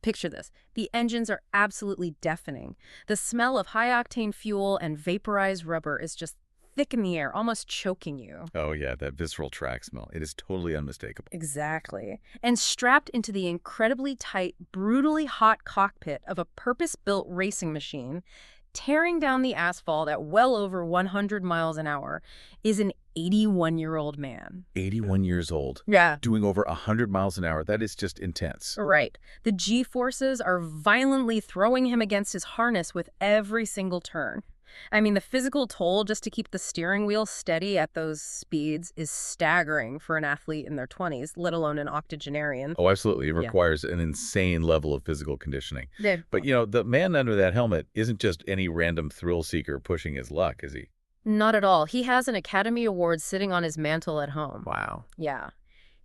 Picture this. The engines are absolutely deafening. The smell of high-octane fuel and vaporized rubber is just thick in the air, almost choking you. Oh yeah, that visceral track smell. It is totally unmistakable. Exactly. And strapped into the incredibly tight, brutally hot cockpit of a purpose-built racing machine, tearing down the asphalt at well over 100 miles an hour, is an 81-year-old man. 81 years old. Yeah. Doing over 100 miles an hour. That is just intense. Right. The G-forces are violently throwing him against his harness with every single turn. I mean, the physical toll just to keep the steering wheel steady at those speeds is staggering for an athlete in their 20s, let alone an octogenarian. Oh, absolutely. It requires an insane level of physical conditioning. But, the man under that helmet isn't just any random thrill seeker pushing his luck, is he? Not at all. He has an Academy Award sitting on his mantle at home. Wow. Yeah.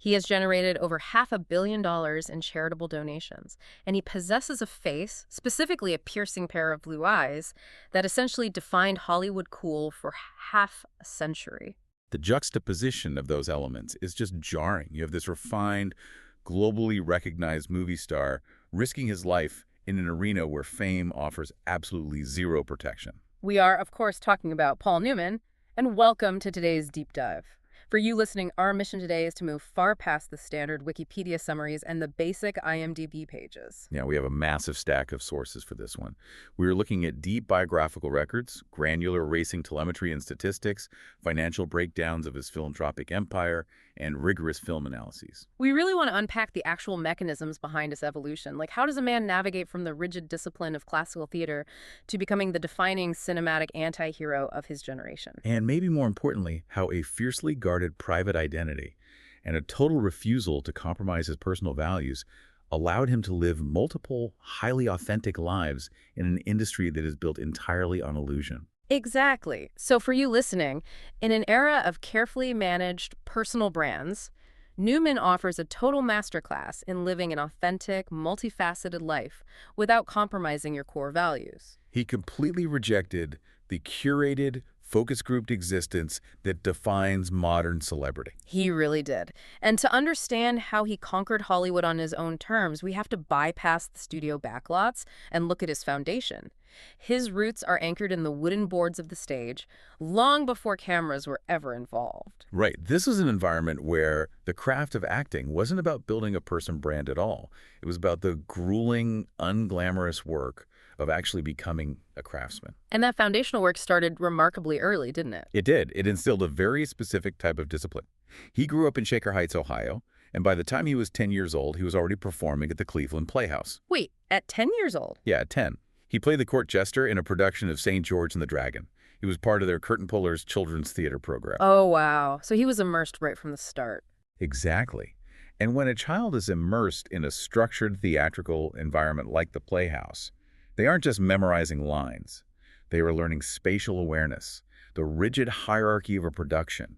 He has generated over $500 million in charitable donations, and he possesses a face, specifically a piercing pair of blue eyes, that essentially defined Hollywood cool for half a century. The juxtaposition of those elements is just jarring. You have this refined, globally recognized movie star risking his life in an arena where fame offers absolutely zero protection. We are, of course, talking about Paul Newman, and welcome to today's deep dive. For you listening, our mission today is to move far past the standard Wikipedia summaries and the basic IMDb pages. Yeah, we have a massive stack of sources for this one. We're looking at deep biographical records, granular racing telemetry and statistics, financial breakdowns of his philanthropic empire, and rigorous film analyses. We really want to unpack the actual mechanisms behind his evolution. Like, how does a man navigate from the rigid discipline of classical theater to becoming the defining cinematic anti-hero of his generation? And maybe more importantly, how a fiercely guarded private identity and a total refusal to compromise his personal values allowed him to live multiple, highly authentic lives in an industry that is built entirely on illusion. Exactly. So for you listening, in an era of carefully managed personal brands, Newman offers a total masterclass in living an authentic, multifaceted life without compromising your core values. He completely rejected the curated, focus-grouped existence that defines modern celebrity. He really did. And to understand how he conquered Hollywood on his own terms, we have to bypass the studio backlots and look at his foundation. His roots are anchored in the wooden boards of the stage, long before cameras were ever involved. Right. This was an environment where the craft of acting wasn't about building a person brand at all. It was about the grueling, unglamorous work of actually becoming a craftsman. And that foundational work started remarkably early, didn't it? It did. It instilled a very specific type of discipline. He grew up in Shaker Heights, Ohio, and by the time he was 10 years old, he was already performing at the Cleveland Playhouse. Wait, at 10 years old? Yeah, at 10. He played the court jester in a production of St. George and the Dragon. He was part of their Curtain Pullers children's theater program. Oh, wow. So he was immersed right from the start. Exactly. And when a child is immersed in a structured theatrical environment like the Playhouse, they aren't just memorizing lines. They are learning spatial awareness, the rigid hierarchy of a production,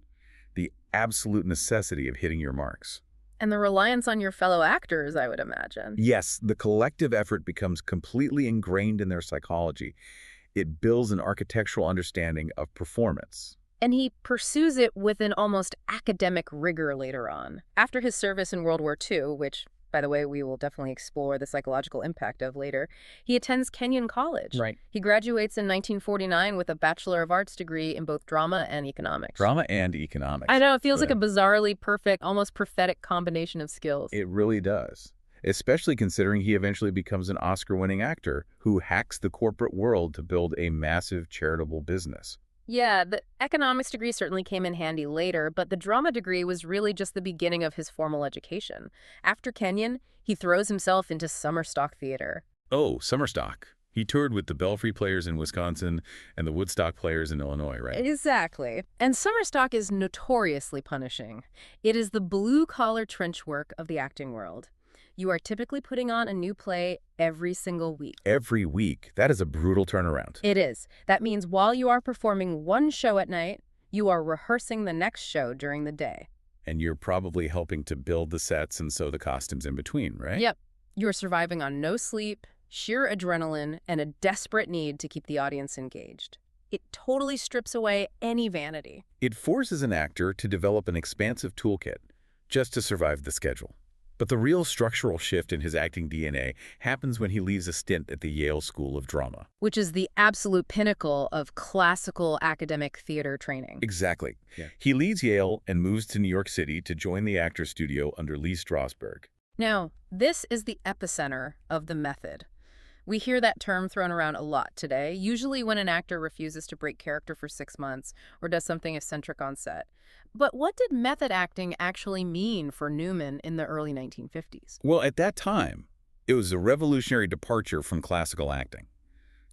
the absolute necessity of hitting your marks. And the reliance on your fellow actors, I would imagine. Yes, the collective effort becomes completely ingrained in their psychology. It builds an architectural understanding of performance. And he pursues it with an almost academic rigor later on. After his service in World War II, which, by the way, we will definitely explore the psychological impact of later, he attends Kenyon College. Right. He graduates in 1949 with a Bachelor of Arts degree in both drama and economics. Drama and economics. I know, it feels like a bizarrely perfect, almost prophetic combination of skills. It really does. Especially considering he eventually becomes an Oscar-winning actor who hacks the corporate world to build a massive charitable business. Yeah, the economics degree certainly came in handy later, but the drama degree was really just the beginning of his formal education. After Kenyon, he throws himself into summer stock theater. Oh, summer stock. He toured with the Belfry Players in Wisconsin and the Woodstock Players in Illinois, right? Exactly. And summer stock is notoriously punishing. It is the blue-collar trench work of the acting world. You are typically putting on a new play every single week. Every week. That is a brutal turnaround. It is. That means while you are performing one show at night, you are rehearsing the next show during the day. And you're probably helping to build the sets and sew the costumes in between, right? Yep. You're surviving on no sleep, sheer adrenaline, and a desperate need to keep the audience engaged. It totally strips away any vanity. It forces an actor to develop an expansive toolkit just to survive the schedule. But the real structural shift in his acting DNA happens when he leaves a stint at the Yale School of Drama. Which is the absolute pinnacle of classical academic theater training. Exactly. Yeah. He leaves Yale and moves to New York City to join the Actors Studio under Lee Strasberg. Now, this is the epicenter of the method. We hear that term thrown around a lot today, usually when an actor refuses to break character for 6 months or does something eccentric on set. But what did method acting actually mean for Newman in the early 1950s? Well, at that time, it was a revolutionary departure from classical acting.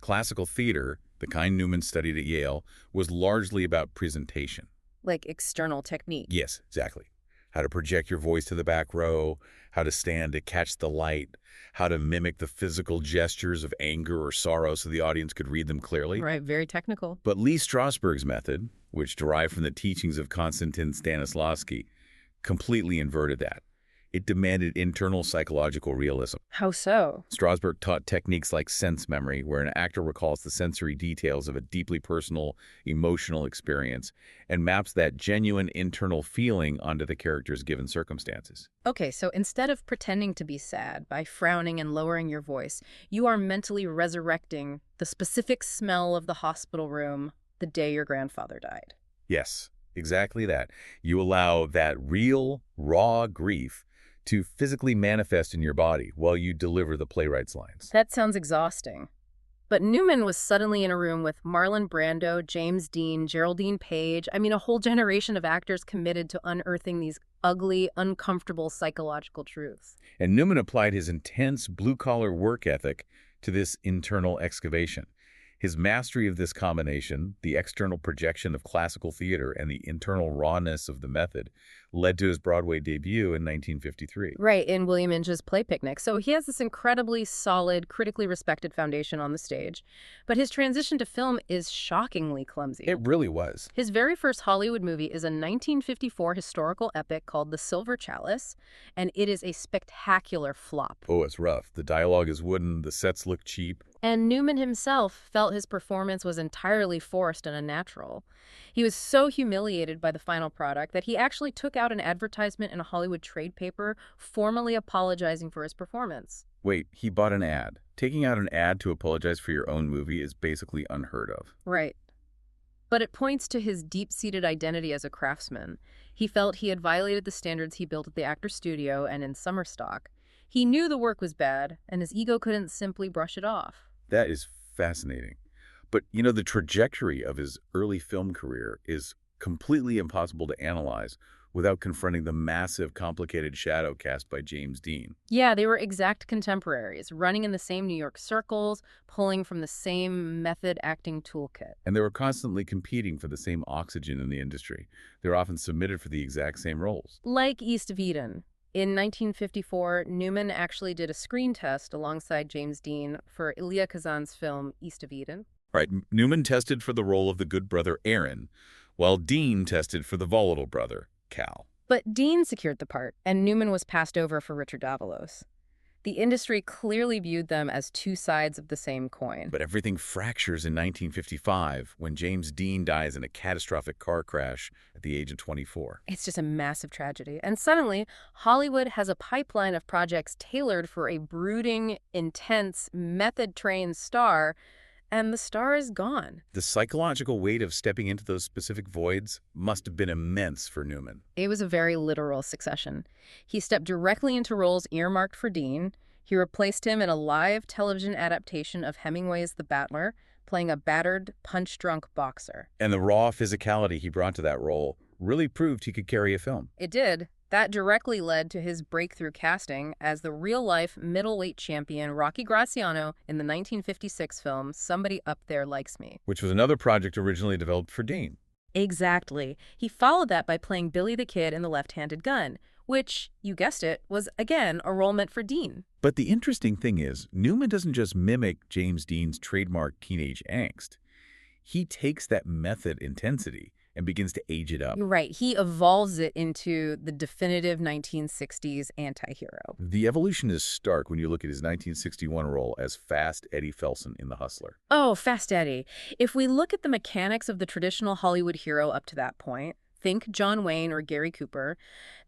Classical theater, the kind Newman studied at Yale, was largely about presentation. Like external technique. Yes, exactly. How to project your voice to the back row, how to stand to catch the light, how to mimic the physical gestures of anger or sorrow so the audience could read them clearly. Right, very technical. But Lee Strasberg's method, which derived from the teachings of Konstantin Stanislavski, completely inverted that. It demanded internal psychological realism. How so? Strasberg taught techniques like sense memory, where an actor recalls the sensory details of a deeply personal, emotional experience and maps that genuine internal feeling onto the character's given circumstances. Okay, so instead of pretending to be sad by frowning and lowering your voice, you are mentally resurrecting the specific smell of the hospital room the day your grandfather died. Yes, exactly that. You allow that real, raw grief to physically manifest in your body while you deliver the playwright's lines. That sounds exhausting. But Newman was suddenly in a room with Marlon Brando, James Dean, Geraldine Page. I mean, a whole generation of actors committed to unearthing these ugly, uncomfortable psychological truths. And Newman applied his intense blue-collar work ethic to this internal excavation. His mastery of this combination, the external projection of classical theater and the internal rawness of the method, led to his Broadway debut in 1953. Right, in William Inge's Play Picnic. So he has this incredibly solid, critically respected foundation on the stage. But his transition to film is shockingly clumsy. It really was. His very first Hollywood movie is a 1954 historical epic called The Silver Chalice, and it is a spectacular flop. Oh, it's rough. The dialogue is wooden, the sets look cheap. And Newman himself felt his performance was entirely forced and unnatural. He was so humiliated by the final product that he actually took out an advertisement in a Hollywood trade paper formally apologizing for his performance. Wait, he bought an ad. Taking out an ad to apologize for your own movie is basically unheard of. Right. But it points to his deep-seated identity as a craftsman. He felt he had violated the standards he built at the Actors Studio and in summer stock. He knew the work was bad, and his ego couldn't simply brush it off. That is fascinating. But, you know, the trajectory of his early film career is completely impossible to analyze without confronting the massive, complicated shadow cast by James Dean. Yeah, they were exact contemporaries, running in the same New York circles, pulling from the same method acting toolkit. And they were constantly competing for the same oxygen in the industry. They were often submitted for the exact same roles. Like East of Eden. In 1954, Newman actually did a screen test alongside James Dean for Elia Kazan's film East of Eden. Right, Newman tested for the role of the good brother Aaron, while Dean tested for the volatile brother, Cal. But Dean secured the part, and Newman was passed over for Richard Davalos. The industry clearly viewed them as two sides of the same coin. But everything fractures in 1955 when James Dean dies in a catastrophic car crash at the age of 24. It's just a massive tragedy. And suddenly, Hollywood has a pipeline of projects tailored for a brooding, intense, method-trained star, and the star is gone. The psychological weight of stepping into those specific voids must have been immense for Newman. It was a very literal succession. He stepped directly into roles earmarked for Dean. He replaced him in a live television adaptation of Hemingway's The Battler, playing a battered, punch-drunk boxer. And the raw physicality he brought to that role really proved he could carry a film. It did. That directly led to his breakthrough casting as the real-life middleweight champion Rocky Graziano in the 1956 film Somebody Up There Likes Me. Which was another project originally developed for Dean. Exactly. He followed that by playing Billy the Kid in The Left-Handed Gun, which, you guessed it, was, again, a role meant for Dean. But the interesting thing is, Newman doesn't just mimic James Dean's trademark teenage angst. He takes that method intensity and begins to age it up. You're right. He evolves it into the definitive 1960s anti-hero. The evolution is stark when you look at his 1961 role as Fast Eddie Felson in The Hustler. Oh, Fast Eddie. If we look at the mechanics of the traditional Hollywood hero up to that point, Think John Wayne or Gary Cooper.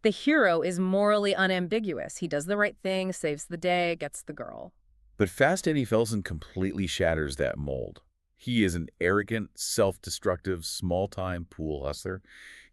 The hero is morally unambiguous. He does the right thing, saves the day, gets the girl. But Fast Eddie Felson completely shatters that mold. He is an arrogant, self-destructive, small-time pool hustler.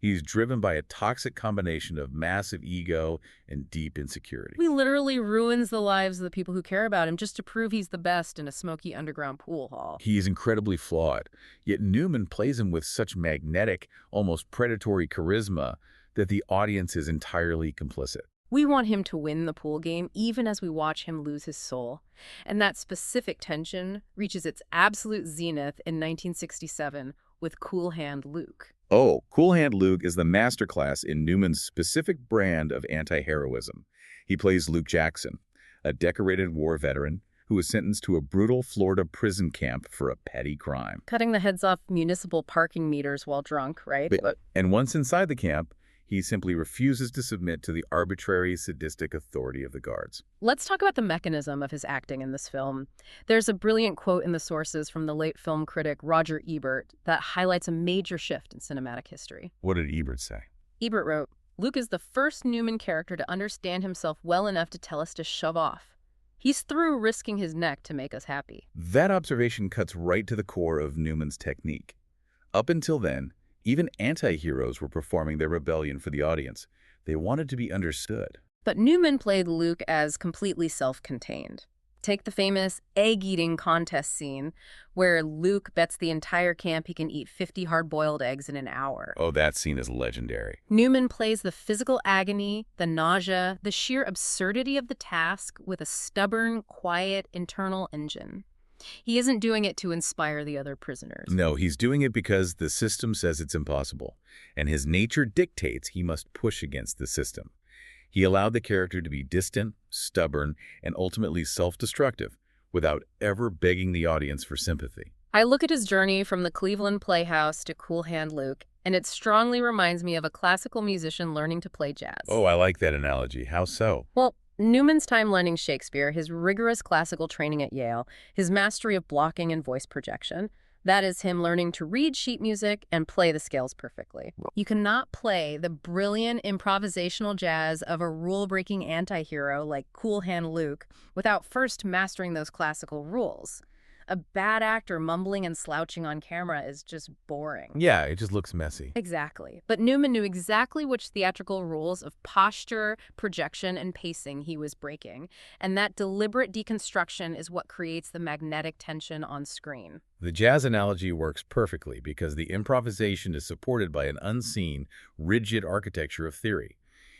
He's driven by a toxic combination of massive ego and deep insecurity. He literally ruins the lives of the people who care about him just to prove he's the best in a smoky underground pool hall. He is incredibly flawed, yet Newman plays him with such magnetic, almost predatory charisma that the audience is entirely complicit. We want him to win the pool game even as we watch him lose his soul. And that specific tension reaches its absolute zenith in 1967 with Cool Hand Luke. Oh, Cool Hand Luke is the masterclass in Newman's specific brand of anti-heroism. He plays Luke Jackson, a decorated war veteran who was sentenced to a brutal Florida prison camp for a petty crime. Cutting the heads off municipal parking meters while drunk, right? And once inside the camp, he simply refuses to submit to the arbitrary, sadistic authority of the guards. Let's talk about the mechanism of his acting in this film. There's a brilliant quote in the sources from the late film critic Roger Ebert that highlights a major shift in cinematic history. What did Ebert say? Ebert wrote, "Luke is the first Newman character to understand himself well enough to tell us to shove off. He's through risking his neck to make us happy." That observation cuts right to the core of Newman's technique. Up until then, even anti-heroes were performing their rebellion for the audience. They wanted to be understood. But Newman played Luke as completely self-contained. Take the famous egg-eating contest scene where Luke bets the entire camp he can eat 50 hard-boiled eggs in an hour. Oh, that scene is legendary. Newman plays the physical agony, the nausea, the sheer absurdity of the task with a stubborn, quiet, internal engine. He isn't doing it to inspire the other prisoners. No, he's doing it because the system says it's impossible, and his nature dictates he must push against the system. He allowed the character to be distant, stubborn, and ultimately self-destructive without ever begging the audience for sympathy. I look at his journey from the Cleveland Playhouse to Cool Hand Luke, and it strongly reminds me of a classical musician learning to play jazz. Oh, I like that analogy. How so? Well, Newman's time learning Shakespeare, his rigorous classical training at Yale, his mastery of blocking and voice projection, that is him learning to read sheet music and play the scales perfectly. You cannot play the brilliant improvisational jazz of a rule-breaking anti-hero like Cool Hand Luke without first mastering those classical rules. A bad actor mumbling and slouching on camera is just boring. Yeah, it just looks messy. Exactly. But Newman knew exactly which theatrical rules of posture, projection, and pacing he was breaking, and that deliberate deconstruction is what creates the magnetic tension on screen. The jazz analogy works perfectly because the improvisation is supported by an unseen, rigid architecture of theory.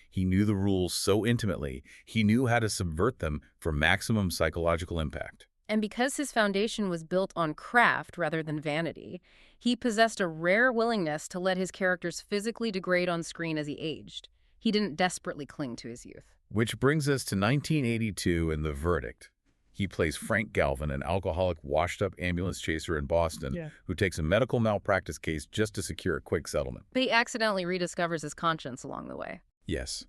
He knew the rules so intimately, he knew how to subvert them for maximum psychological impact. And because his foundation was built on craft rather than vanity, he possessed a rare willingness to let his characters physically degrade on screen as he aged. He didn't desperately cling to his youth. Which brings us to 1982 and The Verdict. He plays Frank Galvin, an alcoholic, washed-up ambulance chaser in Boston who takes a medical malpractice case just to secure a quick settlement. But he accidentally rediscovers his conscience along the way. Yes.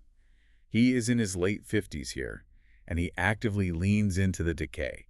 He is in his late 50s here, and he actively leans into the decay.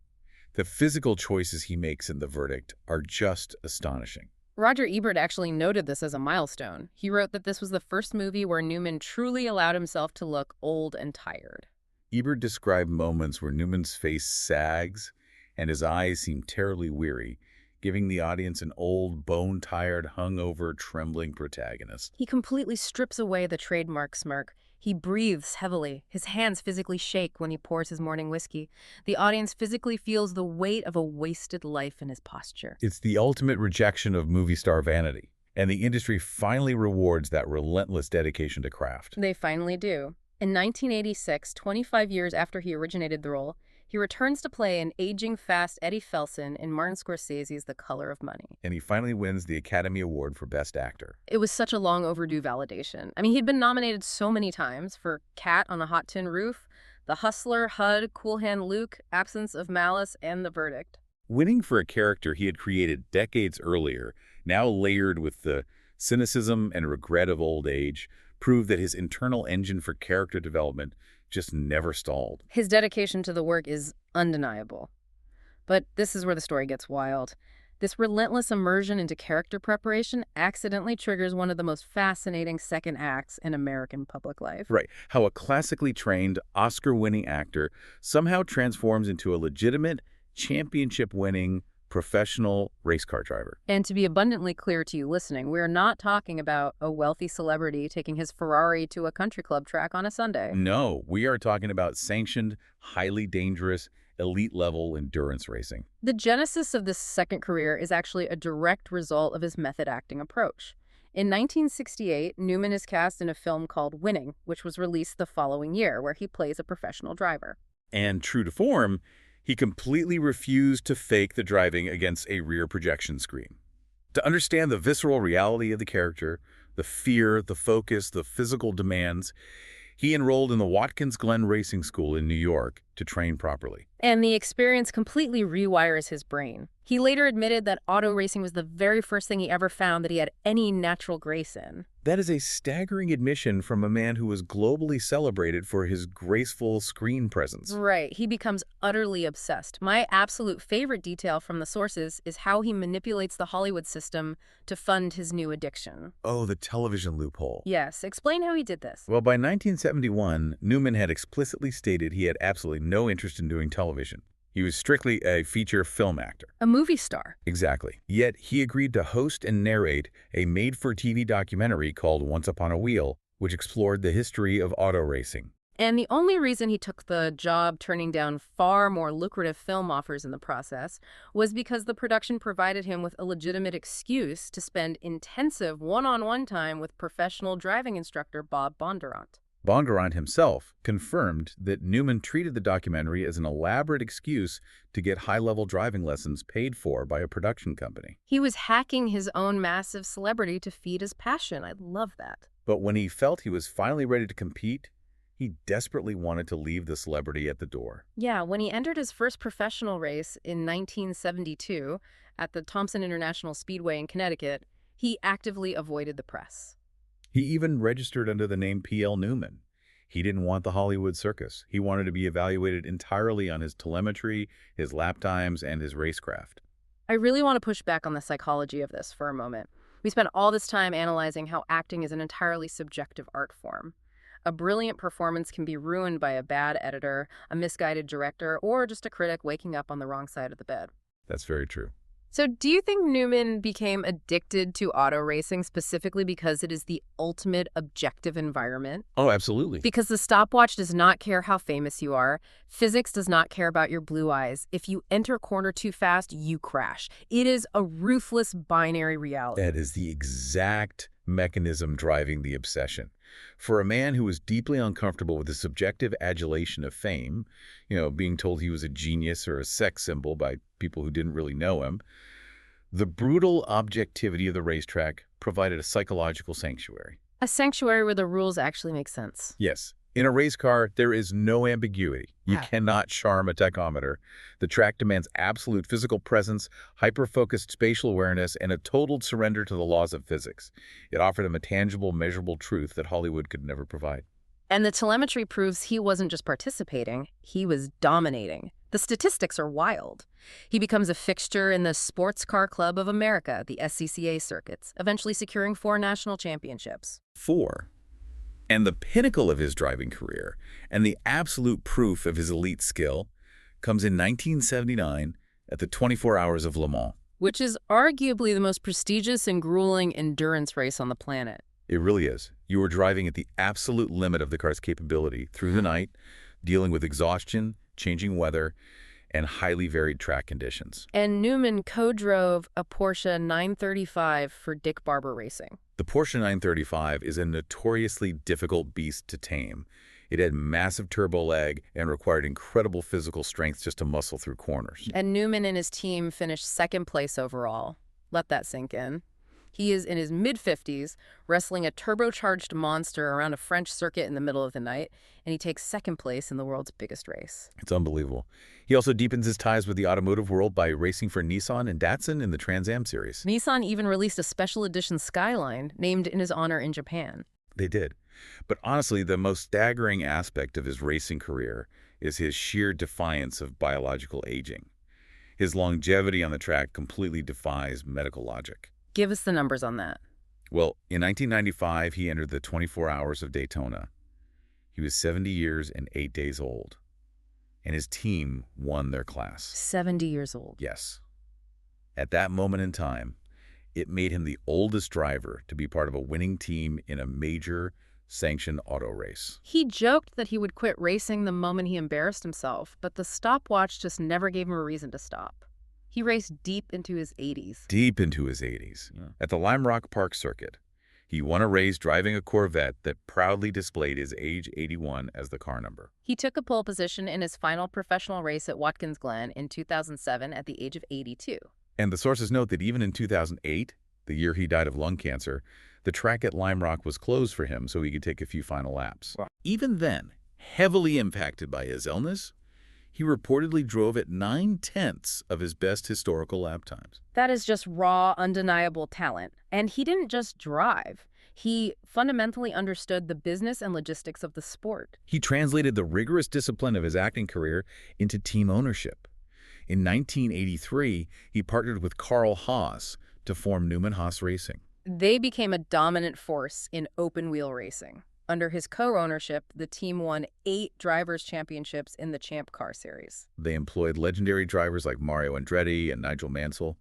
The physical choices he makes in The Verdict are just astonishing. Roger Ebert actually noted this as a milestone. He wrote that this was the first movie where Newman truly allowed himself to look old and tired. Ebert described moments where Newman's face sags and his eyes seem terribly weary, giving the audience an old, bone-tired, hungover, trembling protagonist. He completely strips away the trademark smirk. He breathes heavily. His hands physically shake when he pours his morning whiskey. The audience physically feels the weight of a wasted life in his posture. It's the ultimate rejection of movie star vanity, and the industry finally rewards that relentless dedication to craft. They finally do. In 1986, 25 years after he originated the role, he returns to play an aging fast Eddie Felson in Martin Scorsese's The Color of Money. And he finally wins the Academy Award for Best Actor. It was such a long overdue validation. I mean, he'd been nominated so many times for Cat on a Hot Tin Roof, The Hustler, HUD, Cool Hand Luke, Absence of Malice, and The Verdict. Winning for a character he had created decades earlier, now layered with the cynicism and regret of old age, proved that his internal engine for character development just never stalled. His dedication to the work is undeniable. But this is where the story gets wild. This relentless immersion into character preparation accidentally triggers one of the most fascinating second acts in American public life. Right. How a classically trained, Oscar-winning actor somehow transforms into a legitimate, championship-winning, professional race car driver. And to be abundantly clear to you listening, we're not talking about a wealthy celebrity taking his Ferrari to a country club track on a Sunday. No, we are talking about sanctioned, highly dangerous, elite-level endurance racing. The genesis of this second career is actually a direct result of his method acting approach. In 1968, Newman is cast in a film called Winning, which was released the following year, where he plays a professional driver. And true to form, he completely refused to fake the driving against a rear projection screen. To understand the visceral reality of the character, the fear, the focus, the physical demands, he enrolled in the Watkins Glen Racing School in New York to train properly. And the experience completely rewires his brain. He later admitted that auto racing was the very first thing he ever found that he had any natural grace in. That is a staggering admission from a man who was globally celebrated for his graceful screen presence. Right, he becomes utterly obsessed. My absolute favorite detail from the sources is how he manipulates the Hollywood system to fund his new addiction. Oh, the television loophole. Yes, explain how he did this. Well, by 1971, Newman had explicitly stated he had absolutely no interest in doing television. He was strictly a feature film actor. A movie star. Exactly. Yet he agreed to host and narrate a made-for-TV documentary called Once Upon a Wheel, which explored the history of auto racing. And the only reason he took the job, turning down far more lucrative film offers in the process, was because the production provided him with a legitimate excuse to spend intensive one-on-one time with professional driving instructor Bob Bondurant. Bondurant himself confirmed that Newman treated the documentary as an elaborate excuse to get high-level driving lessons paid for by a production company. He was hacking his own massive celebrity to feed his passion. I love that. But when he felt he was finally ready to compete, he desperately wanted to leave the celebrity at the door. Yeah, when he entered his first professional race in 1972 at the Thompson International Speedway in Connecticut, he actively avoided the press. He even registered under the name P.L. Newman. He didn't want the Hollywood circus. He wanted to be evaluated entirely on his telemetry, his lap times, and his racecraft. I really want to push back on the psychology of this for a moment. We spent all this time analyzing how acting is an entirely subjective art form. A brilliant performance can be ruined by a bad editor, a misguided director, or just a critic waking up on the wrong side of the bed. That's very true. So do you think Newman became addicted to auto racing specifically because it is the ultimate objective environment? Oh, absolutely. Because the stopwatch does not care how famous you are. Physics does not care about your blue eyes. If you enter a corner too fast, you crash. It is a ruthless binary reality. That is the exact mechanism driving the obsession. For a man who was deeply uncomfortable with the subjective adulation of fame, being told he was a genius or a sex symbol by people who didn't really know him, the brutal objectivity of the racetrack provided a psychological sanctuary. A sanctuary where the rules actually make sense. Yes. In a race car, there is no ambiguity. You cannot charm a tachometer. The track demands absolute physical presence, hyper-focused spatial awareness, and a total surrender to the laws of physics. It offered him a tangible, measurable truth that Hollywood could never provide. And the telemetry proves he wasn't just participating, he was dominating. The statistics are wild. He becomes a fixture in the Sports Car Club of America, the SCCA circuits, eventually securing 4 national championships. 4. And the pinnacle of his driving career, and the absolute proof of his elite skill, comes in 1979 at the 24 Hours of Le Mans. Which is arguably the most prestigious and grueling endurance race on the planet. It really is. You were driving at the absolute limit of the car's capability through the night, dealing with exhaustion, changing weather, and highly varied track conditions. And Newman co-drove a Porsche 935 for Dick Barber Racing. The Porsche 935 is a notoriously difficult beast to tame. It had massive turbo lag and required incredible physical strength just to muscle through corners. And Newman and his team finished second place overall. Let that sink in. He is in his mid-50s, wrestling a turbocharged monster around a French circuit in the middle of the night, and he takes second place in the world's biggest race. It's unbelievable. He also deepens his ties with the automotive world by racing for Nissan and Datsun in the Trans Am series. Nissan even released a special edition Skyline named in his honor in Japan. They did. But honestly, the most staggering aspect of his racing career is his sheer defiance of biological aging. His longevity on the track completely defies medical logic. Give us the numbers on that. Well, in 1995, he entered the 24 Hours of Daytona. He was 70 years and 8 days old, and his team won their class. 70 years old. Yes. At that moment in time, it made him the oldest driver to be part of a winning team in a major sanctioned auto race. He joked that he would quit racing the moment he embarrassed himself, but the stopwatch just never gave him a reason to stop. He raced deep into his 80s. Deep into his 80s. Yeah. At the Lime Rock Park Circuit, he won a race driving a Corvette that proudly displayed his age 81 as the car number. He took a pole position in his final professional race at Watkins Glen in 2007 at the age of 82. And the sources note that even in 2008, the year he died of lung cancer, the track at Lime Rock was closed for him so he could take a few final laps. Wow. Even then, heavily impacted by his illness, he reportedly drove at 9/10 of his best historical lap times. That is just raw, undeniable talent. And he didn't just drive. He fundamentally understood the business and logistics of the sport. He translated the rigorous discipline of his acting career into team ownership. In 1983, he partnered with Carl Haas to form Newman Haas Racing. They became a dominant force in open-wheel racing. Under his co-ownership, the team won 8 drivers' championships in the Champ Car Series. They employed legendary drivers like Mario Andretti and Nigel Mansell.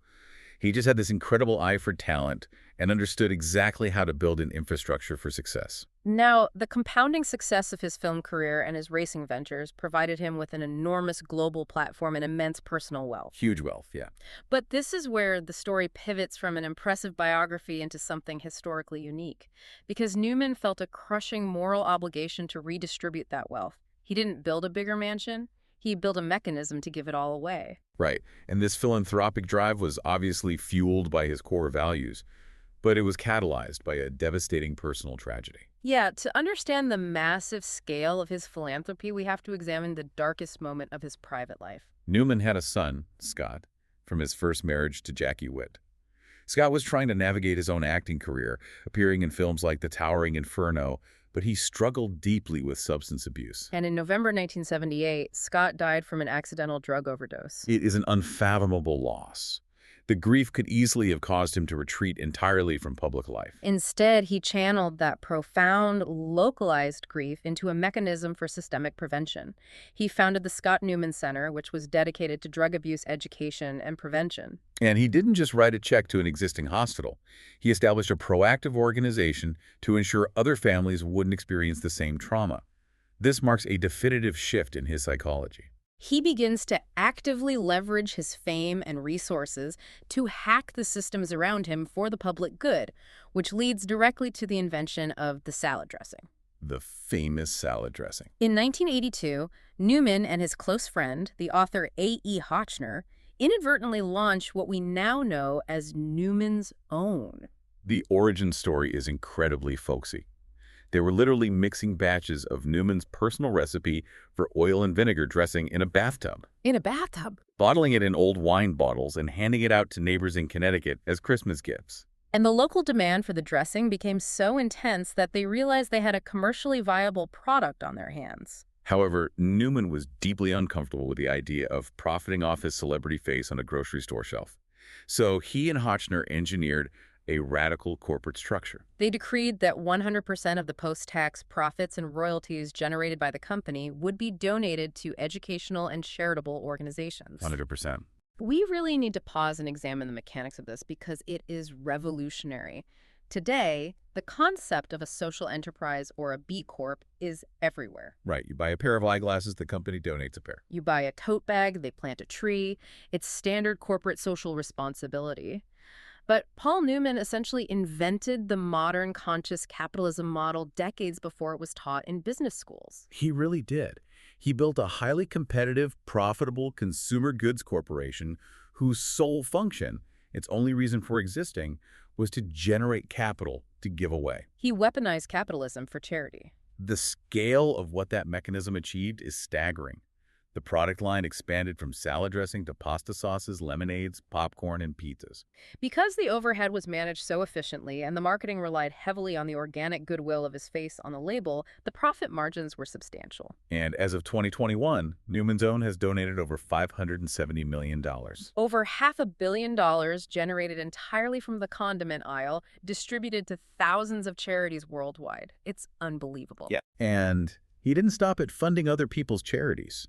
He just had this incredible eye for talent and understood exactly how to build an infrastructure for success. Now, the compounding success of his film career and his racing ventures provided him with an enormous global platform and immense personal wealth. Huge wealth, yeah. But this is where the story pivots from an impressive biography into something historically unique, because Newman felt a crushing moral obligation to redistribute that wealth. He didn't build a bigger mansion. He built a mechanism to give it all away. Right, and this philanthropic drive was obviously fueled by his core values, but it was catalyzed by a devastating personal tragedy. Yeah, to understand the massive scale of his philanthropy, we have to examine the darkest moment of his private life. Newman had a son, Scott, from his first marriage to Jackie Witt. Scott was trying to navigate his own acting career, appearing in films like The Towering Inferno, but he struggled deeply with substance abuse. And in November 1978, Scott died from an accidental drug overdose. It is an unfathomable loss. The grief could easily have caused him to retreat entirely from public life. Instead, he channeled that profound, localized grief into a mechanism for systemic prevention. He founded the Scott Newman Center, which was dedicated to drug abuse education and prevention. And he didn't just write a check to an existing hospital. He established a proactive organization to ensure other families wouldn't experience the same trauma. This marks a definitive shift in his psychology. He begins to actively leverage his fame and resources to hack the systems around him for the public good, which leads directly to the invention of the salad dressing. The famous salad dressing. In 1982, Newman and his close friend, the author A.E. Hotchner, inadvertently launched what we now know as Newman's Own. The origin story is incredibly folksy. They were literally mixing batches of Newman's personal recipe for oil and vinegar dressing in a bathtub. In a bathtub? Bottling it in old wine bottles and handing it out to neighbors in Connecticut as Christmas gifts. And the local demand for the dressing became so intense that they realized they had a commercially viable product on their hands. However, Newman was deeply uncomfortable with the idea of profiting off his celebrity face on a grocery store shelf. So he and Hotchner engineered a radical corporate structure. They decreed that 100% of the post-tax profits and royalties generated by the company would be donated to educational and charitable organizations. 100%. We really need to pause and examine the mechanics of this because it is revolutionary. Today, the concept of a social enterprise or a B Corp is everywhere. Right. You buy a pair of eyeglasses, the company donates a pair. You buy a tote bag, they plant a tree. It's standard corporate social responsibility. But Paul Newman essentially invented the modern conscious capitalism model decades before it was taught in business schools. He really did. He built a highly competitive, profitable consumer goods corporation whose sole function, its only reason for existing, was to generate capital to give away. He weaponized capitalism for charity. The scale of what that mechanism achieved is staggering. The The product line expanded from salad dressing to pasta sauces, lemonades, popcorn, and pizzas. Because the overhead was managed so efficiently and the marketing relied heavily on the organic goodwill of his face on the label, the profit margins were substantial. And as of 2021, Newman's Own has donated over $570 million. Over $500 million generated entirely from the condiment aisle, distributed to thousands of charities worldwide. It's unbelievable. Yeah. And he didn't stop at funding other people's charities.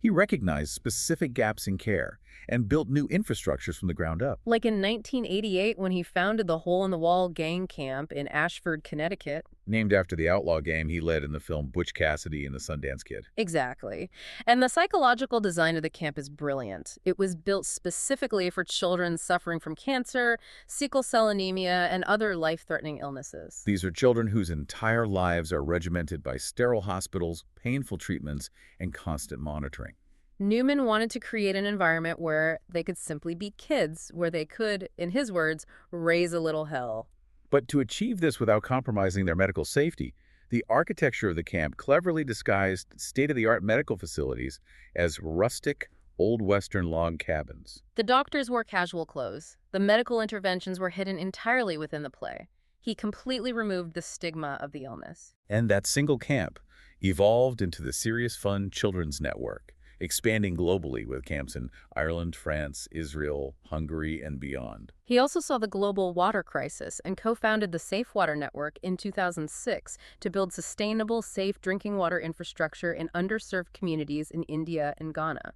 He recognized specific gaps in care and built new infrastructures from the ground up. Like in 1988 when he founded the Hole in the Wall gang camp in Ashford, Connecticut. Named after the outlaw game he led in the film Butch Cassidy and the Sundance Kid. Exactly. And the psychological design of the camp is brilliant. It was built specifically for children suffering from cancer, sickle cell anemia, and other life-threatening illnesses. These are children whose entire lives are regimented by sterile hospitals, painful treatments, and constant monitoring. Newman wanted to create an environment where they could simply be kids, where they could, in his words, raise a little hell. But to achieve this without compromising their medical safety, the architecture of the camp cleverly disguised state-of-the-art medical facilities as rustic, old Western log cabins. The doctors wore casual clothes. The medical interventions were hidden entirely within the play. He completely removed the stigma of the illness. And that single camp evolved into the Serious Fun Children's Network, expanding globally with camps in Ireland, France, Israel, Hungary, and beyond. He also saw the global water crisis and co-founded the Safe Water Network in 2006 to build sustainable, safe drinking water infrastructure in underserved communities in India and Ghana.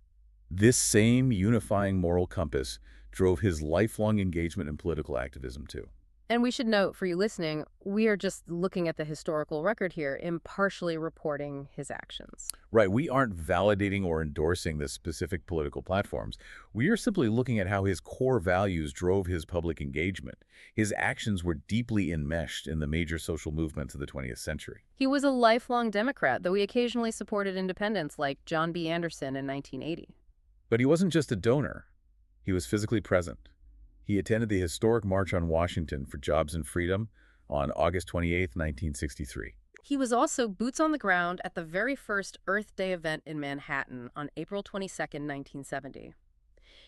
This same unifying moral compass drove his lifelong engagement in political activism, too. And we should note, for you listening, we are just looking at the historical record here, impartially reporting his actions. Right, we aren't validating or endorsing the specific political platforms. We are simply looking at how his core values drove his public engagement. His actions were deeply enmeshed in the major social movements of the 20th century. He was a lifelong Democrat, though he occasionally supported independents like John B. Anderson in 1980. But he wasn't just a donor. He was physically present. He attended the historic March on Washington for Jobs and Freedom on August 28, 1963. He was also boots on the ground at the very first Earth Day event in Manhattan on April 22, 1970.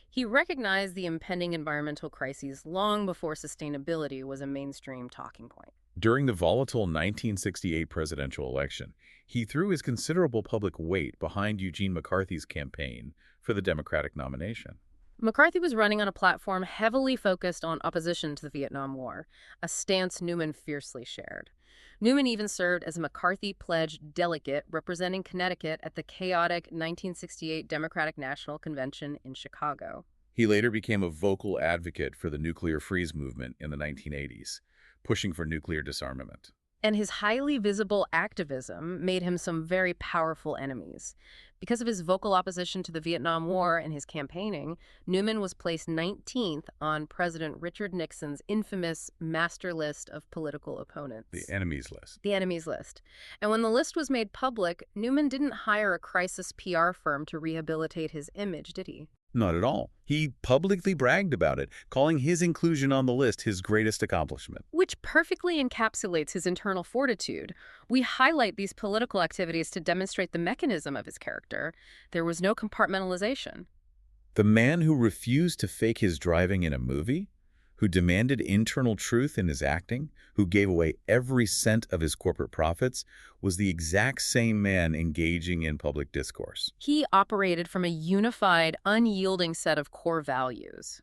He recognized the impending environmental crises long before sustainability was a mainstream talking point. During the volatile 1968 presidential election, he threw his considerable public weight behind Eugene McCarthy's campaign for the Democratic nomination. McCarthy was running on a platform heavily focused on opposition to the Vietnam War, a stance Newman fiercely shared. Newman even served as a McCarthy Pledge delegate representing Connecticut at the chaotic 1968 Democratic National Convention in Chicago. He later became a vocal advocate for the nuclear freeze movement in the 1980s, pushing for nuclear disarmament. And his highly visible activism made him some very powerful enemies. Because of his vocal opposition to the Vietnam War and his campaigning, Newman was placed 19th on President Richard Nixon's infamous master list of political opponents. The enemies list. The enemies list. And when the list was made public, Newman didn't hire a crisis PR firm to rehabilitate his image, did he? Not at all. He publicly bragged about it, calling his inclusion on the list his greatest accomplishment. Which perfectly encapsulates his internal fortitude. We highlight these political activities to demonstrate the mechanism of his character. There was no compartmentalization. The man who refused to fake his driving in a movie, who demanded internal truth in his acting, who gave away every cent of his corporate profits, was the exact same man engaging in public discourse. He operated from a unified, unyielding set of core values,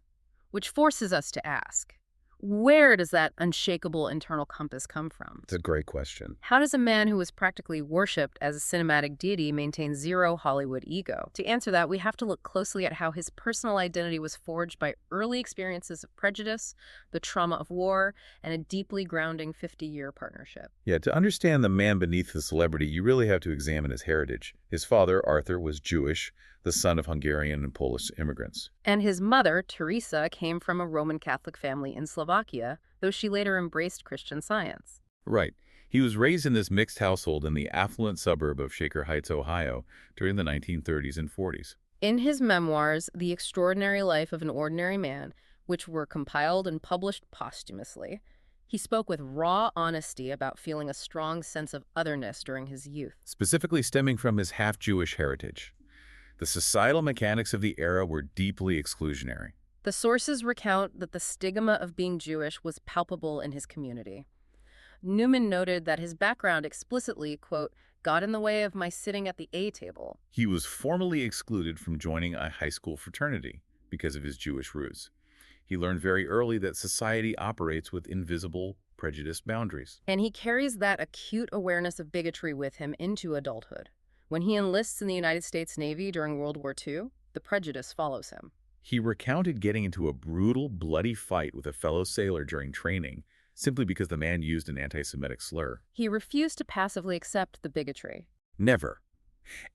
which forces us to ask, where does that unshakable internal compass come from? It's a great question. How does a man who was practically worshipped as a cinematic deity maintain zero Hollywood ego? To answer that, we have to look closely at how his personal identity was forged by early experiences of prejudice, the trauma of war, and a deeply grounding 50-year partnership. Yeah, to understand the man beneath the celebrity, you really have to examine his heritage. His father, Arthur, was Jewish, the son of Hungarian and Polish immigrants. And his mother, Teresa, came from a Roman Catholic family in Slovakia, though she later embraced Christian Science. Right. He was raised in this mixed household in the affluent suburb of Shaker Heights, Ohio, during the 1930s and 40s. In his memoirs, The Extraordinary Life of an Ordinary Man, which were compiled and published posthumously, he spoke with raw honesty about feeling a strong sense of otherness during his youth. Specifically stemming from his half-Jewish heritage. The societal mechanics of the era were deeply exclusionary. The sources recount that the stigma of being Jewish was palpable in his community. Newman noted that his background explicitly, quote, got in the way of my sitting at the A table. He was formally excluded from joining a high school fraternity because of his Jewish roots. He learned very early that society operates with invisible, prejudiced boundaries. And he carries that acute awareness of bigotry with him into adulthood. When he enlists in the United States Navy during World War II, the prejudice follows him. He recounted getting into a brutal, bloody fight with a fellow sailor during training, simply because the man used an anti-Semitic slur. He refused to passively accept the bigotry. Never.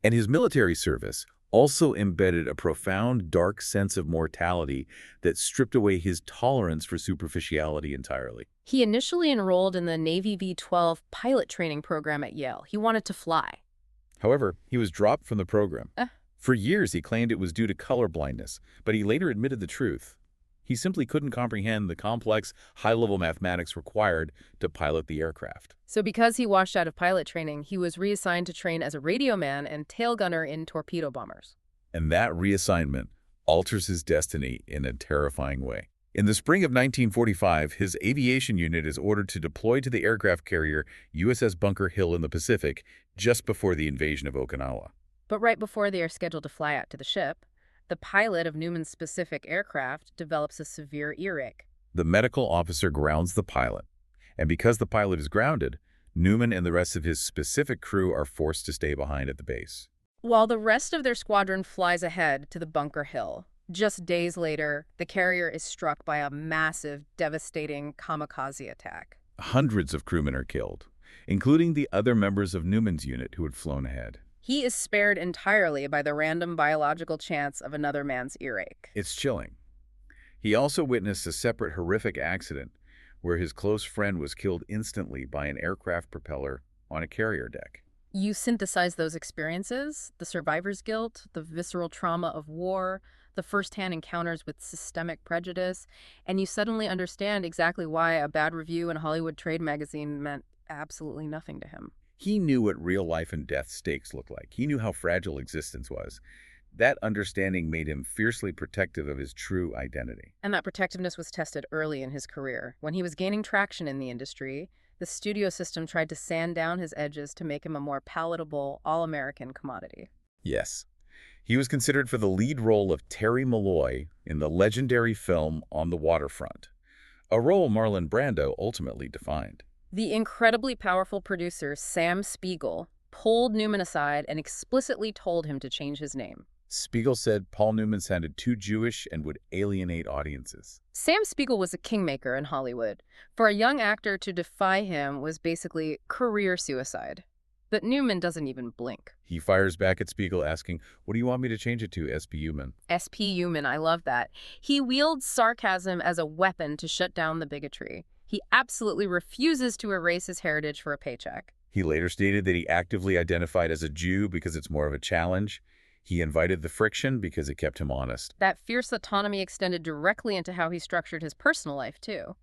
And his military service also embedded a profound, dark sense of mortality that stripped away his tolerance for superficiality entirely. He initially enrolled in the Navy V-12 pilot training program at Yale. He wanted to fly. However, he was dropped from the program. For years, he claimed it was due to color blindness, but he later admitted the truth. He simply couldn't comprehend the complex, high-level mathematics required to pilot the aircraft. So because he washed out of pilot training, he was reassigned to train as a radio man and tail gunner in torpedo bombers. And that reassignment alters his destiny in a terrifying way. In the spring of 1945, his aviation unit is ordered to deploy to the aircraft carrier USS Bunker Hill in the Pacific just before the invasion of Okinawa. But right before they are scheduled to fly out to the ship, the pilot of Newman's specific aircraft develops a severe earache. The medical officer grounds the pilot, and because the pilot is grounded, Newman and the rest of his specific crew are forced to stay behind at the base. While the rest of their squadron flies ahead to the Bunker Hill, just days later, the carrier is struck by a massive, devastating kamikaze attack. Hundreds of crewmen are killed, including the other members of Newman's unit who had flown ahead. He is spared entirely by the random biological chance of another man's earache. It's chilling. He also witnessed a separate horrific accident where his close friend was killed instantly by an aircraft propeller on a carrier deck. You synthesize those experiences, the survivor's guilt, the visceral trauma of war, the first-hand encounters with systemic prejudice, and you suddenly understand exactly why a bad review in a Hollywood trade magazine meant absolutely nothing to him. He knew what real life and death stakes looked like. He knew how fragile existence was. That understanding made him fiercely protective of his true identity. And that protectiveness was tested early in his career. When he was gaining traction in the industry, the studio system tried to sand down his edges to make him a more palatable, all-American commodity. Yes. He was considered for the lead role of Terry Malloy in the legendary film On the Waterfront, a role Marlon Brando ultimately defined. The incredibly powerful producer, Sam Spiegel, pulled Newman aside and explicitly told him to change his name. Spiegel said Paul Newman sounded too Jewish and would alienate audiences. Sam Spiegel was a kingmaker in Hollywood. For a young actor to defy him was basically career suicide. But Newman doesn't even blink. He fires back at Spiegel asking, "What do you want me to change it to, SP Human?" SP Human, I love that. He wields sarcasm as a weapon to shut down the bigotry. He absolutely refuses to erase his heritage for a paycheck. He later stated that he actively identified as a Jew because it's more of a challenge. He invited the friction because it kept him honest. That fierce autonomy extended directly into how he structured his personal life, too.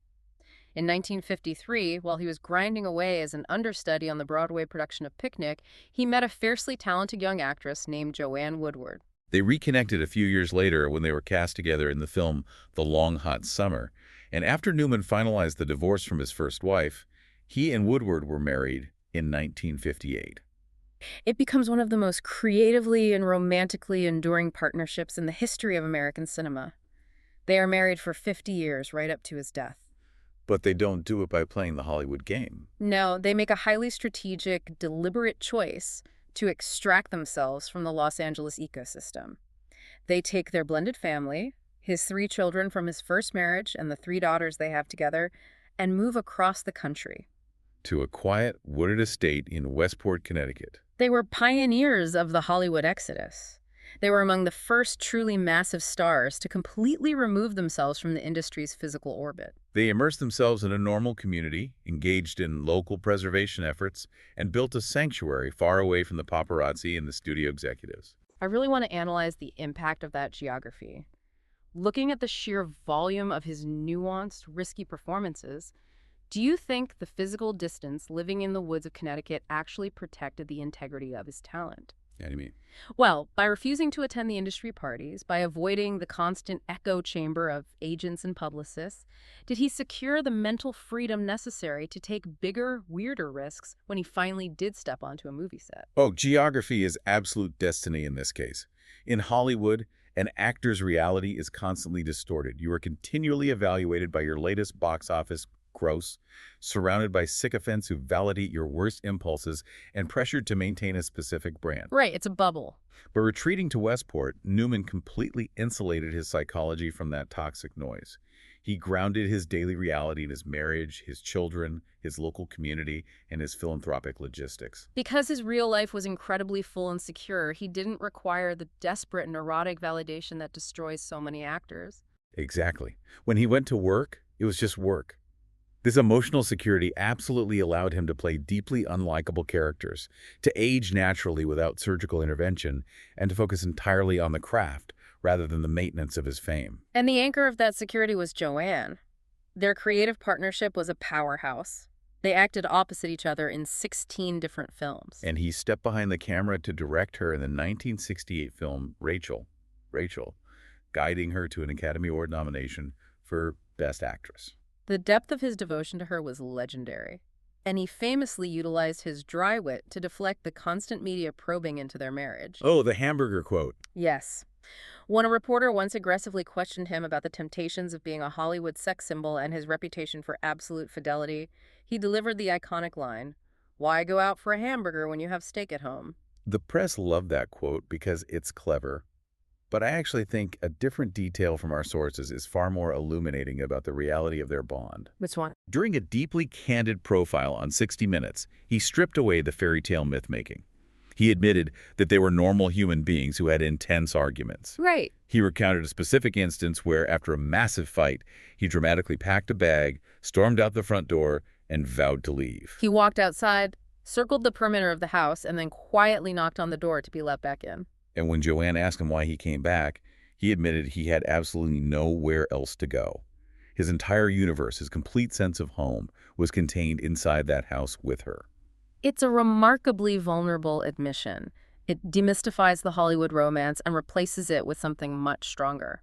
In 1953, while he was grinding away as an understudy on the Broadway production of Picnic, he met a fiercely talented young actress named Joanne Woodward. They reconnected a few years later when they were cast together in the film The Long Hot Summer. And after Newman finalized the divorce from his first wife, he and Woodward were married in 1958. It becomes one of the most creatively and romantically enduring partnerships in the history of American cinema. They are married for 50 years, right up to his death. But they don't do it by playing the Hollywood game. No, they make a highly strategic, deliberate choice to extract themselves from the Los Angeles ecosystem. They take their blended family, his 3 children from his first marriage and the 3 daughters they have together, and move across the country. To a quiet, wooded estate in Westport, Connecticut. They were pioneers of the Hollywood exodus. They were among the first truly massive stars to completely remove themselves from the industry's physical orbit. They immersed themselves in a normal community, engaged in local preservation efforts, and built a sanctuary far away from the paparazzi and the studio executives. I really want to analyze the impact of that geography. Looking at the sheer volume of his nuanced, risky performances, do you think the physical distance living in the woods of Connecticut actually protected the integrity of his talent? How do you mean? Well, by refusing to attend the industry parties, by avoiding the constant echo chamber of agents and publicists, did he secure the mental freedom necessary to take bigger, weirder risks when he finally did step onto a movie set? Oh, geography is absolute destiny in this case. In Hollywood, an actor's reality is constantly distorted. You are continually evaluated by your latest box office gross, surrounded by sycophants who validate your worst impulses, and pressured to maintain a specific brand. Right, it's a bubble. But retreating to Westport, Newman completely insulated his psychology from that toxic noise. He grounded his daily reality in his marriage, his children, his local community, and his philanthropic logistics. Because his real life was incredibly full and secure, he didn't require the desperate, neurotic validation that destroys so many actors. Exactly. When he went to work, it was just work. This emotional security absolutely allowed him to play deeply unlikable characters, to age naturally without surgical intervention, and to focus entirely on the craft rather than the maintenance of his fame. And the anchor of that security was Joanne. Their creative partnership was a powerhouse. They acted opposite each other in 16 different films. And he stepped behind the camera to direct her in the 1968 film Rachel, guiding her to an Academy Award nomination for Best Actress. The depth of his devotion to her was legendary, and he famously utilized his dry wit to deflect the constant media probing into their marriage. Oh, the hamburger quote. Yes. When a reporter once aggressively questioned him about the temptations of being a Hollywood sex symbol and his reputation for absolute fidelity, he delivered the iconic line, "Why go out for a hamburger when you have steak at home?" The press loved that quote because it's clever. But I actually think a different detail from our sources is far more illuminating about the reality of their bond. Which one? During a deeply candid profile on 60 Minutes, he stripped away the fairy tale myth-making. He admitted that they were normal human beings who had intense arguments. Right. He recounted a specific instance where, after a massive fight, he dramatically packed a bag, stormed out the front door, and vowed to leave. He walked outside, circled the perimeter of the house, and then quietly knocked on the door to be let back in. And when Joanne asked him why he came back, he admitted he had absolutely nowhere else to go. His entire universe, his complete sense of home, was contained inside that house with her. It's a remarkably vulnerable admission. It demystifies the Hollywood romance and replaces it with something much stronger.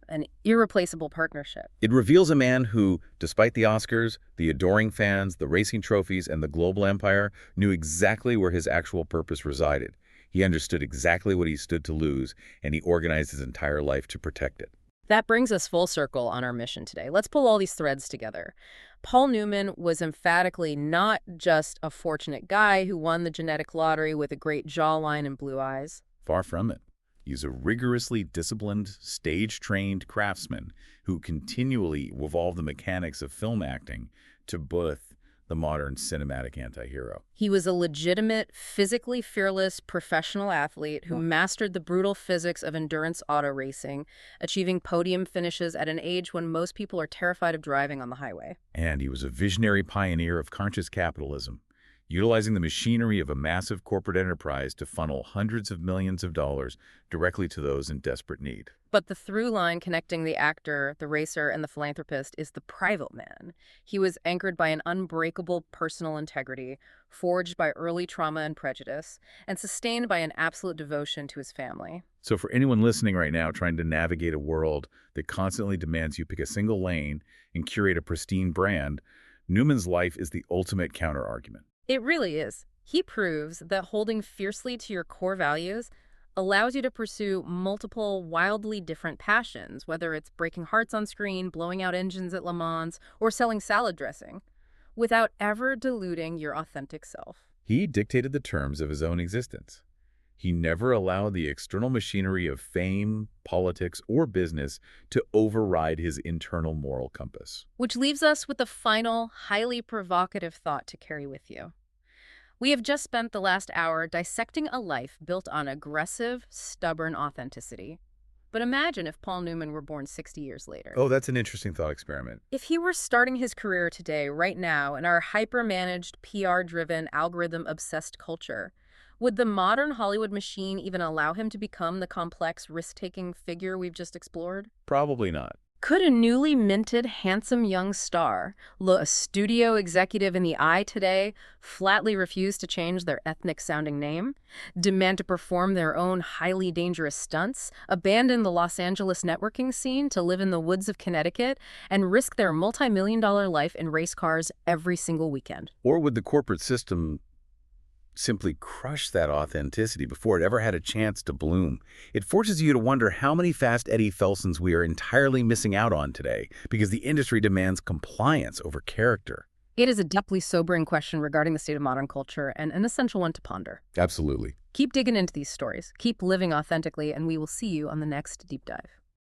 An irreplaceable partnership. It reveals a man who, despite the Oscars, the adoring fans, the racing trophies, and the global empire, knew exactly where his actual purpose resided. He understood exactly what he stood to lose, and he organized his entire life to protect it. That brings us full circle on our mission today. Let's pull all these threads together. Paul Newman was emphatically not just a fortunate guy who won the genetic lottery with a great jawline and blue eyes. Far from it. He's a rigorously disciplined, stage-trained craftsman who continually evolved the mechanics of film acting to birth the modern cinematic antihero. He was a legitimate, physically fearless professional athlete who mastered the brutal physics of endurance auto racing, achieving podium finishes at an age when most people are terrified of driving on the highway. And he was a visionary pioneer of conscious capitalism, utilizing the machinery of a massive corporate enterprise to funnel hundreds of millions of dollars directly to those in desperate need. But the through line connecting the actor, the racer, and the philanthropist is the private man. He was anchored by an unbreakable personal integrity, forged by early trauma and prejudice, and sustained by an absolute devotion to his family. So for anyone listening right now trying to navigate a world that constantly demands you pick a single lane and curate a pristine brand, Newman's life is the ultimate counter-argument. It really is. He proves that holding fiercely to your core values allows you to pursue multiple, wildly different passions, whether it's breaking hearts on screen, blowing out engines at Le Mans, or selling salad dressing, without ever diluting your authentic self. He dictated the terms of his own existence. He never allowed the external machinery of fame, politics, or business to override his internal moral compass. Which leaves us with the final, highly provocative thought to carry with you. We have just spent the last hour dissecting a life built on aggressive, stubborn authenticity. But imagine if Paul Newman were born 60 years later. Oh, that's an interesting thought experiment. If he were starting his career today, right now, in our hyper-managed, PR-driven, algorithm-obsessed culture, would the modern Hollywood machine even allow him to become the complex, risk-taking figure we've just explored? Probably not. Could a newly minted, handsome young star, a studio executive in the eye today, flatly refuse to change their ethnic-sounding name, demand to perform their own highly dangerous stunts, abandon the Los Angeles networking scene to live in the woods of Connecticut, and risk their multi-million-dollar life in race cars every single weekend? Or would the corporate system simply crush that authenticity before it ever had a chance to bloom? It forces you to wonder how many Fast Eddie Felsons we are entirely missing out on today because the industry demands compliance over character. It is a deeply sobering question regarding the state of modern culture and an essential one to ponder. Absolutely. Keep digging into these stories, keep living authentically, and we will see you on the next Deep Dive.